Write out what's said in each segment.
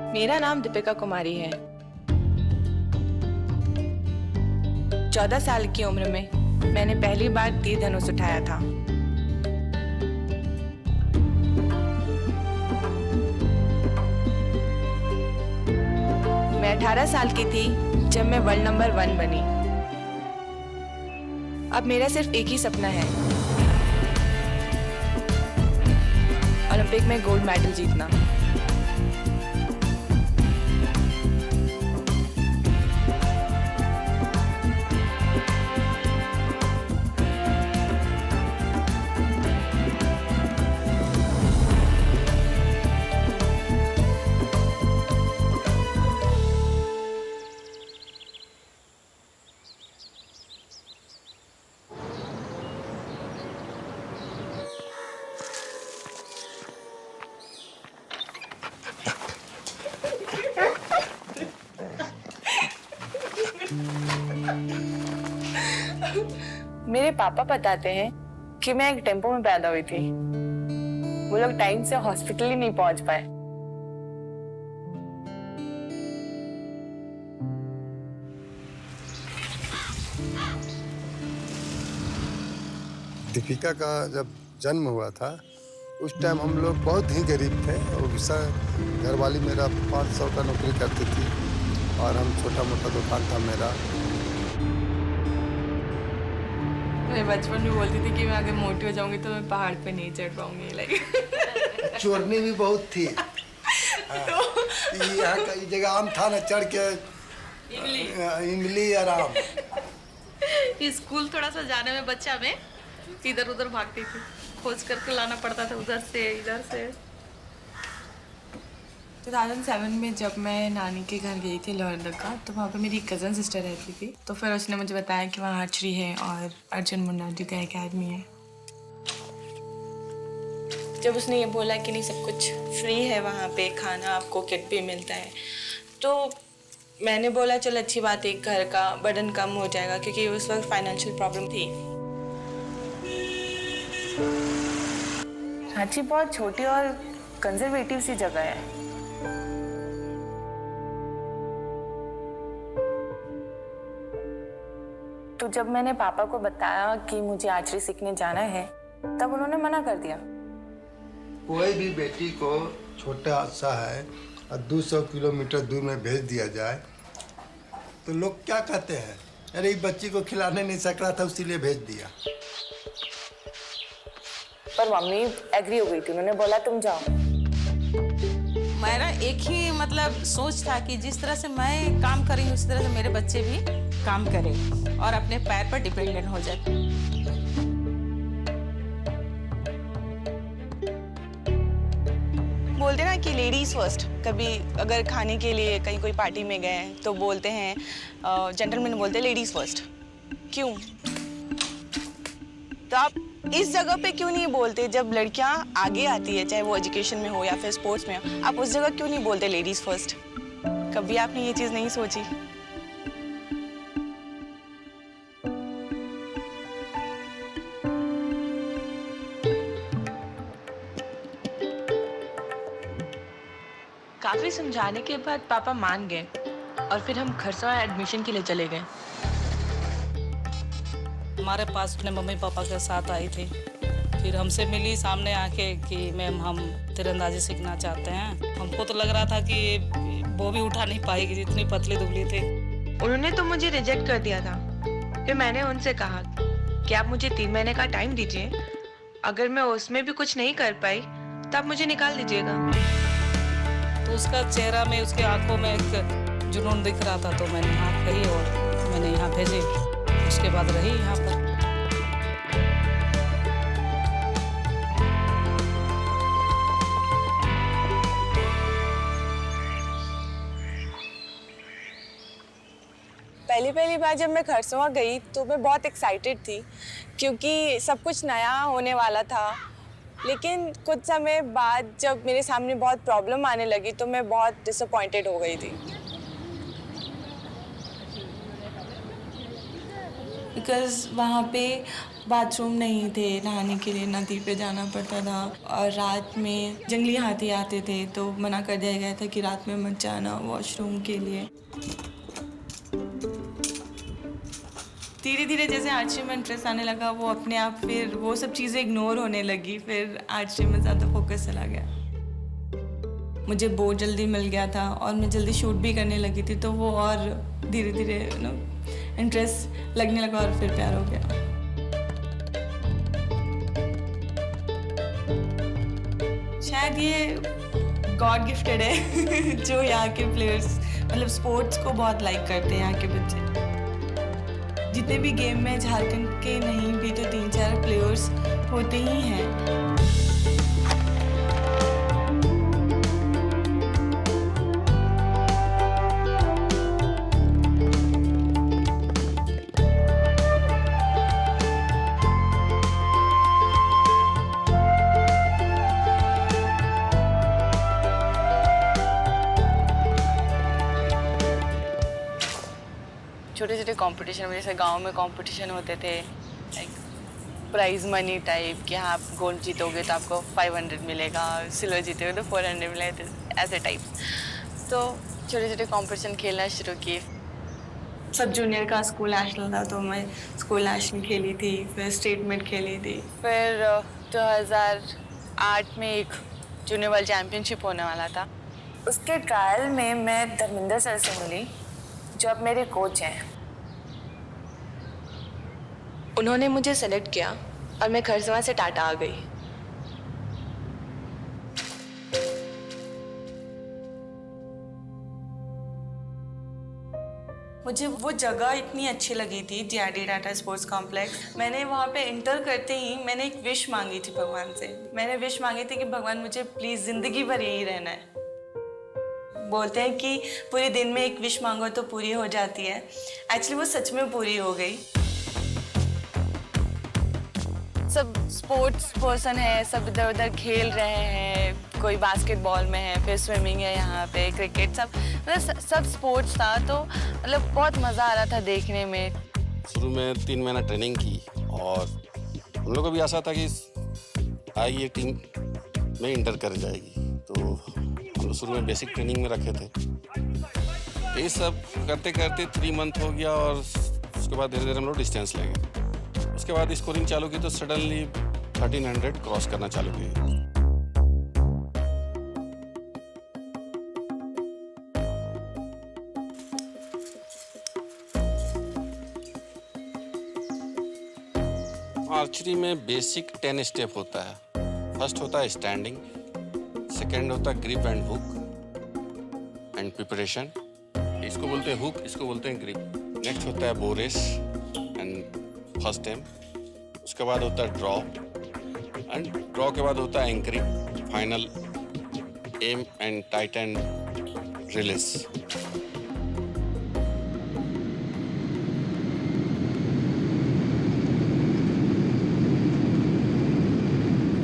मेरा नाम दीपिका कुमारी है। 14 साल की उम्र में मैंने पहली बार तीर धनुष उठाया था। मैं 18 साल की थी जब मैं वर्ल्ड नंबर 1 बनी। अब मेरा सिर्फ एक ही सपना है, ओलंपिक में गोल्ड मेडल जीतना। मेरे पापा बताते हैं कि मैं एक टेम्पो में पैदा हुई थी। वो लोग टाइम से हॉस्पिटल ही नहीं पहुंच पाए। दीपिका का जब जन्म हुआ था उस टाइम हम लोग बहुत ही गरीब थे और घरवाली मेरा 500 का नौकरी करती थी और हम छोटा मोटा दुकान था मेरा। मैं बचपन में बोलती थी कि मैं अगर मोटी हो जाऊंगी तो मैं पहाड़ पे नहीं चढ़ पाऊंगी। चोरनी भी बहुत थी। यहाँ कई जगह आम था ना, चढ़ के इमली आराम। स्कूल थोड़ा सा जाने में बच्चा में इधर उधर भागती थी, खोज करके लाना पड़ता था उधर से इधर से। 2007 में जब मैं नानी के घर गई थी लोहरदगा, तो वहाँ पे मेरी कज़न सिस्टर रहती थी। तो फिर उसने मुझे बताया कि वहाँ आर्चरी है और अर्जुन मुंडा जी का एकेडमी है। जब उसने ये बोला कि नहीं सब कुछ फ्री है वहाँ पे, खाना आपको किट भी मिलता है, तो मैंने बोला चल अच्छी बात है, घर का बर्डन कम हो जाएगा, क्योंकि उस वक्त फाइनेंशियल प्रॉब्लम थी। रांची बहुत छोटी और कंजर्वेटिव सी जगह है। तो जब मैंने पापा को बताया कि मुझे आर्चरी सीखने जाना है, तब उन्होंने मना कर दिया। कोई भी बेटी को छोटा सा है और 200 किलोमीटर दूर में भेज दिया जाए तो लोग क्या कहते हैं, अरे इस बच्ची को खिलाने नहीं सक रहा था इसीलिए भेज दिया। पर मम्मी एग्री हो गई थी, उन्होंने बोला तुम जाओ। मेरा एक ही मतलब सोच था कि जिस तरह से मैं काम कर रही हूँ उसी तरह से मेरे बच्चे भी काम करें और अपने पैर पर डिपेंडेंट हो जाए। बोलते ना कि लेडीज फर्स्ट। कभी अगर खाने के लिए कहीं कोई पार्टी में गए तो बोलते हैं, जेंटलमैन बोलते हैं लेडीज फर्स्ट। क्यों? तो आप इस जगह पे क्यों नहीं बोलते? जब लड़कियां आगे आती है, चाहे वो एजुकेशन में हो या फिर स्पोर्ट्स में हो, आप उस जगह क्यों नहीं बोलते लेडीज फर्स्ट? कभी आपने ये चीज नहीं सोची? काफी समझाने के बाद पापा मान गए और फिर हम खरसवा एडमिशन के लिए चले गए। हमारे पास अपने मम्मी पापा के साथ आई थी, फिर हमसे मिली सामने आके कि मैम हम तीरंदाजी सीखना चाहते हैं। हमको तो लग रहा था कि वो भी उठा नहीं पाएगी, जितनी पतली दुबली थी। उन्होंने तो मुझे रिजेक्ट कर दिया था। फिर मैंने उनसे कहा कि आप मुझे 3 महीने का टाइम दीजिए, अगर मैं उसमें भी कुछ नहीं कर पाई तो आप मुझे निकाल दीजिएगा। तो उसका चेहरा में, उसके आंखों में एक जुनून दिख रहा था, तो मैंने हाँ कही और मैंने यहाँ भेजी। उसके बाद रही यहाँ पर। पहली बार जब मैं खरसवा गई तो मैं बहुत एक्साइटेड थी, क्योंकि सब कुछ नया होने वाला था। लेकिन कुछ समय बाद जब मेरे सामने बहुत प्रॉब्लम आने लगी तो मैं बहुत डिसअपॉइंटेड हो गई थी। बिकॉज़ वहाँ पे बाथरूम नहीं थे, नहाने के लिए नदी पे जाना पड़ता था और रात में जंगली हाथी आते थे तो मना कर दिया गया था कि रात में मत जाना वॉशरूम के लिए। धीरे धीरे जैसे आर्ट्री में इंटरेस्ट आने लगा वो अपने आप फिर वो सब चीज़ें इग्नोर होने लगी, फिर आर्ट्री में ज़्यादा फोकस चला गया। मुझे बहुत जल्दी मिल गया था और मैं जल्दी शूट भी करने लगी थी तो वो और धीरे धीरे इंटरेस्ट लगने लगा और फिर प्यार हो गया। शायद ये गॉड गिफ्टेड है जो यहाँ के प्लेयर्स मतलब स्पोर्ट्स को बहुत लाइक करते हैं। यहाँ के बच्चे जितने भी गेम में झारखंड के नहीं भी तो 3-4 प्लेयर्स होते ही हैं। छोटे छोटे कंपटीशन में जैसे गांव में कंपटीशन होते थे लाइक प्राइज मनी टाइप कि हाँ आप गोल्ड जीतोगे तो आपको 500 मिलेगा, सिल्वर जीतोगे तो 400 मिलेगा, ऐसे टाइप्स। तो छोटे छोटे कंपटीशन खेलना शुरू किए। सब जूनियर का स्कूल नेशनल था तो मैं स्कूल नेशनल खेली थी, फिर स्टेट में खेली थी। फिर 2008 में एक जूनियर वर्ल्ड चैम्पियनशिप होने वाला था। उसके ट्रायल में मैं धर्मेंद्र सर से मिली जो अब मेरे कोच हैं। उन्होंने मुझे सेलेक्ट किया और मैं घर से वहाँ से टाटा आ गई। मुझे वो जगह इतनी अच्छी लगी थी जीआरडी टाटा स्पोर्ट्स कॉम्प्लेक्स। मैंने वहाँ पे इंटर करते ही मैंने एक विश मांगी थी भगवान से। मैंने विश मांगी थी कि भगवान मुझे प्लीज़ ज़िंदगी भर यही रहना है। बोलते हैं कि पूरे दिन में एक विश मांगो तो पूरी हो जाती है। एक्चुअली वो सच में पूरी हो गई। सब स्पोर्ट्स पर्सन है, सब इधर उधर खेल रहे हैं, कोई बास्केटबॉल में है, फिर स्विमिंग है, यहाँ पे क्रिकेट, सब मतलब सब स्पोर्ट्स था। तो मतलब बहुत मज़ा आ रहा था देखने में। शुरू में 3 महीना ट्रेनिंग की और हम लोग को भी आशा था कि आएगी ये टीम में इंटर कर जाएगी। तो हम शुरू में बेसिक ट्रेनिंग में रखे थे। ये सब करते करते 3 मंथ हो गया और उसके बाद धीरे धीरे हम लोग डिस्टेंस ले गए। उसके बाद स्कोरिंग चालू की तो सडनली 1300 क्रॉस करना चालू की। आर्चरी में बेसिक 10 स्टेप होता है। फर्स्ट होता है स्टैंडिंग, सेकेंड होता है grip and hook and preparation. इसको बोलते हैं हुक, इसको बोलते हैं ग्रिप। नेक्स्ट होता है बोरेस एंड फर्स्ट एम। उसके बाद होता है ड्रॉ एंड ड्रॉ के बाद होता है anchoring, final M and tight and release.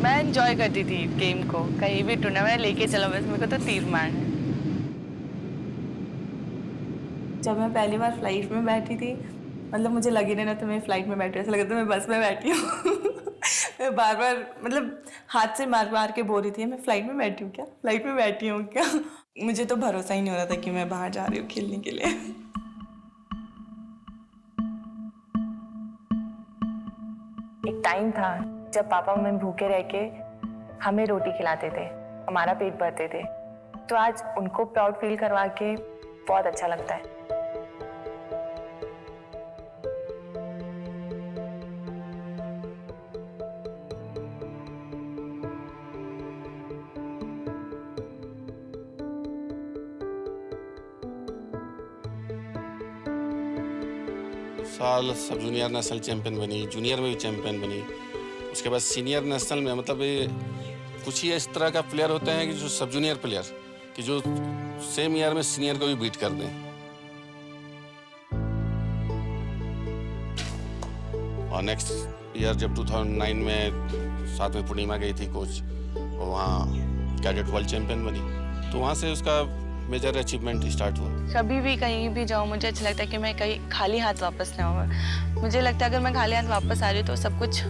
मैं एंजॉय करती थी गेम को, कहीं भी टूर्नामेंट लेके चलो, बस मेरे को तो तीर मारना है। जब मैं पहली बार फ्लाइट में बैठी थी मतलब मुझे लगी नहीं ना तो मैं फ्लाइट में बैठी, ऐसा लगा था मैं बस में बैठी हूँ। मैं बार बार मतलब हाथ से मार मार के बोल रही थी मैं फ्लाइट में बैठी हूँ क्या, फ्लाइट में बैठी हूँ क्या। मुझे तो भरोसा ही नहीं हो रहा था कि मैं बाहर जा रही हूँ खेलने के लिए। एक टाइम था जब पापा मम्मी भूखे रह के हमें रोटी खिलाते थे, हमारा पेट भरते थे। तो आज उनको प्राउड फील करवा के बहुत अच्छा लगता है। साल सब जूनियर नेशनल चैंपियन बनी, जूनियर में भी चैंपियन बनी। उसके बाद सीनियर नेशनल में मतलब ये कुछ ही इस तरह का प्लेयर होते हैं कि जो सब जूनियर प्लेयर कि जो सेम ईयर में सीनियर को भी बीट कर दें। और नेक्स्ट ईयर जब 2009 में साथ में पूर्णिमा गई थी कोच, वो वहाँ कैडेट वर्ल्ड चैंपियन बनी। तो वहाँ से उसका मेजर अचीवमेंट स्टार्ट हुआ। कभी भी कहीं भी जाऊँ मुझे अच्छा लगता है कि मैं कहीं खाली हाथ वापस ना आऊँ। मुझे लगता है अगर मैं खाली हाथ वापस आ रही हूँ तो सब कुछ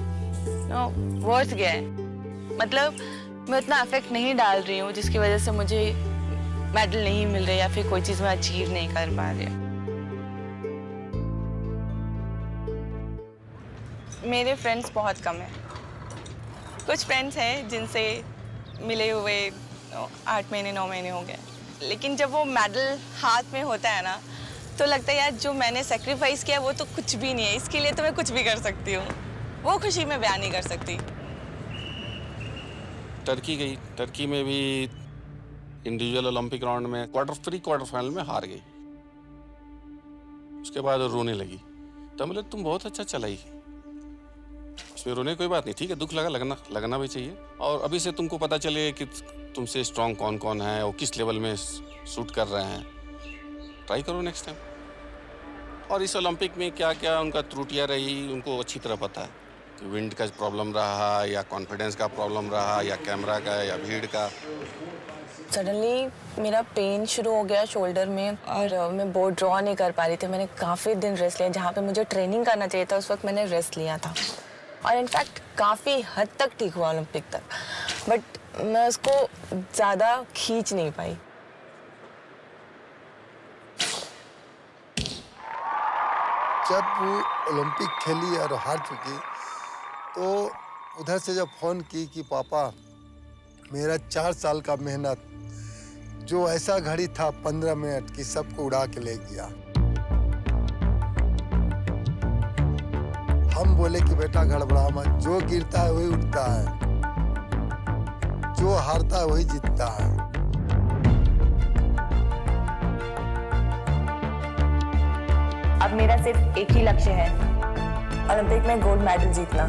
वर्थ गया है। मतलब मैं उतना इफेक्ट नहीं डाल रही हूँ जिसकी वजह से मुझे मेडल नहीं मिल रहा या फिर कोई चीज़ मैं अचीव नहीं कर पा रही हूँ। मेरे फ्रेंड्स बहुत कम हैं। कुछ फ्रेंड्स हैं जिनसे मिले हुए 8 महीने 9 महीने हो गए, लेकिन जब वो मेडल हाथ में होता है ना तो लगता है यार जो मैंने सेक्रीफाइस किया वो तो कुछ भी नहीं है, इसके लिए तो मैं कुछ भी कर सकती हूँ। वो खुशी मैं बयान नहीं कर सकती। टर्की गई, टर्की में भी इंडिविजुअल ओलंपिक राउंड में क्वार्टर फाइनल में हार गई। उसके बाद रोने लगी, तो बोले तुम बहुत अच्छा चलाई। उसमें रोने कोई बात नहीं, ठीक है, दुख लगना भी चाहिए। और अभी से तुमको पता चले कि तुमसे स्ट्रांग कौन कौन है और किस लेवल में शूट कर रहे हैं, ट्राई करो नेक्स्ट टाइम। और इस ओलंपिक में क्या क्या उनका त्रुटियां रही उनको अच्छी तरह पता है कि विंड का प्रॉब्लम रहा या कॉन्फिडेंस का प्रॉब्लम रहा या कैमरा का या भीड़ का। सडनली मेरा पेन शुरू हो गया शोल्डर में और मैं बोर्ड ड्रॉ नहीं कर पा रही थी। मैंने काफ़ी दिन रेस्ट लिया, जहाँ पे मुझे ट्रेनिंग करना चाहिए था उस वक्त मैंने रेस्ट लिया था और इनफैक्ट काफ़ी हद तक ठीक हुआ ओलंपिक तक, बट मैं उसको ज़्यादा खींच नहीं पाई। जब वो ओलंपिक खेली और हार चुकी तो उधर से जब फ़ोन की कि पापा मेरा 4 साल का मेहनत जो ऐसा घड़ी था 15 मिनट की सबको उड़ा के ले गया। हम बोले कि बेटा गड़बड़ा मत, जो गिरता है वही उठता है, जो हारता है वही जीतता है। अब मेरा सिर्फ एक ही लक्ष्य है, ओलंपिक में गोल्ड मेडल जीतना।